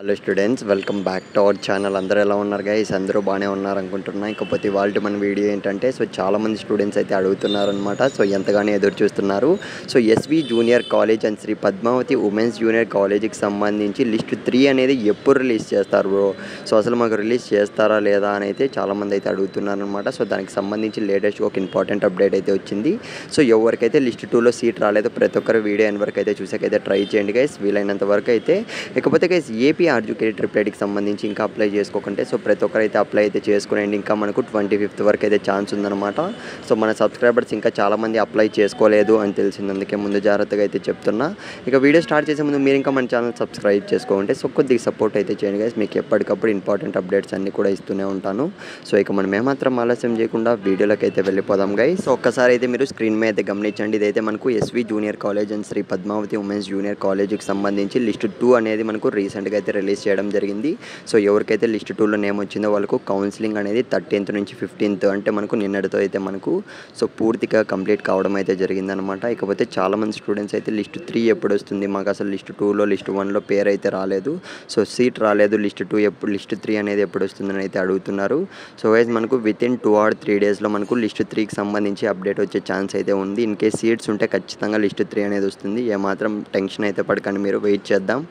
Hello students, welcome back to our channel. అందరూ ఎలా ఉన్నారు గైస్? అందరూ బాగానే ఉన్నారు అనుకుంటున్నా. ఇకపోతే ఇవాళ మన వీడియో ఏంటంటే చాలామంది స్టూడెంట్స్ అయితే అడుగుతున్నారనమాట. ఎంతగానో ఎదురు చూస్తున్నారు. SV junior college and Sri Padmavati women's junior కాలేజీకి సంబంధించి లిస్ట్ 3 అనేది ఎప్పుడు రిలీజ్ చేస్తారు బ్రో? అసలు మాకు రిలీజ్ చేస్తారా లేదా అని అయితే చాలామంది అయితే అడుగుతున్నారనమాట. దానికి సంబంధించి లేటెస్ట్ ఒక ఇంపార్టెంట్ అప్డేట్ అయితే వచ్చింది. ఎవరికైతే లిస్ట్ 2లో సీట్ రాలేదో ప్రతి ఒక్కరు వీడియో ఎండ్ వరకు అయితే చూసాకైతే ట్రై చేయండి గైస్, వీలైనంత వరకు అయితే. ఇకపోతే గైస్ ఏపీ ఆర్జుకేటెడ్ ట్రిపుల్ సంబంధించి ఇంకా అప్లై చేసుకోకుంటే ప్రతి ఒక్కరైతే అప్లై అయితే చేసుకునేయండి. ఇంకా మనకు 25th వరకు అయితే ఛాన్స్ ఉందన్నమాట. మన సబ్స్క్రైబర్స్ ఇంకా చాలామంది అప్లై చేసుకోలేదు అని తెలిసింది, అందుకే ముందు జాగ్రత్తగా అయితే చెప్తున్నా. ఇక వీడియో స్టార్ట్ చేసే ముందు మీరు ఇంకా మన ఛానల్ సబ్స్క్రైబ్ చేసుకోండి. కొద్దిగా సపోర్ట్ అయితే చేయండి గైస్, మీకు ఎప్పటికప్పుడు ఇంపార్టెంట్ అప్డేట్స్ అన్నీ కూడా ఇస్తూనే ఉంటాను. ఇక మనం ఏమాత్రం ఆలస్యం చేయకుండా వీడియోలోకి అయితే వెళ్ళిపోదాం గైస్. ఒక్కసారి అయితే మీరు స్క్రీన్ మీద అయితే గమనించండి. ఇదైతే మనకు SV junior college and Sri Padmavati women's junior కాలేజీకి సంబంధించి లిస్ట్ 2 అనేది మనకు రీసెంట్గా అయితే రిలీజ్ చేయడం జరిగింది. ఎవరికైతే లిస్ట్ 2లో నేమ్ వచ్చిందో వాళ్ళకు కౌన్సిలింగ్ అనేది 13th నుంచి 15th అంటే మనకు నిన్నటితో అయితే మనకు పూర్తిగా కంప్లీట్ కావడం అయితే జరిగిందనమాట. ఇకపోతే చాలామంది స్టూడెంట్స్ అయితే లిస్ట్ 3 ఎప్పుడు వస్తుంది, మాకు అసలు లిస్ట్ 2లో లిస్ట్ 1లో పేరు అయితే రాలేదు, సీట్ రాలేదు, లిస్ట్ 2 ఎప్పుడు, లిస్ట్ 3 అనేది ఎప్పుడు వస్తుందని అయితే అడుగుతున్నారు. గైస్ మనకు వితిన్ 2 or 3 డేస్లో మనకు లిస్ట్ 3కి సంబంధించి అప్డేట్ వచ్చే ఛాన్స్ అయితే ఉంది. ఇన్ కేస్ సీట్స్ ఉంటే ఖచ్చితంగా లిస్ట్ 3 అనేది వస్తుంది. ఏమాత్రం టెన్షన్ అయితే పడకండి, మీరు వెయిట్ చేద్దాం.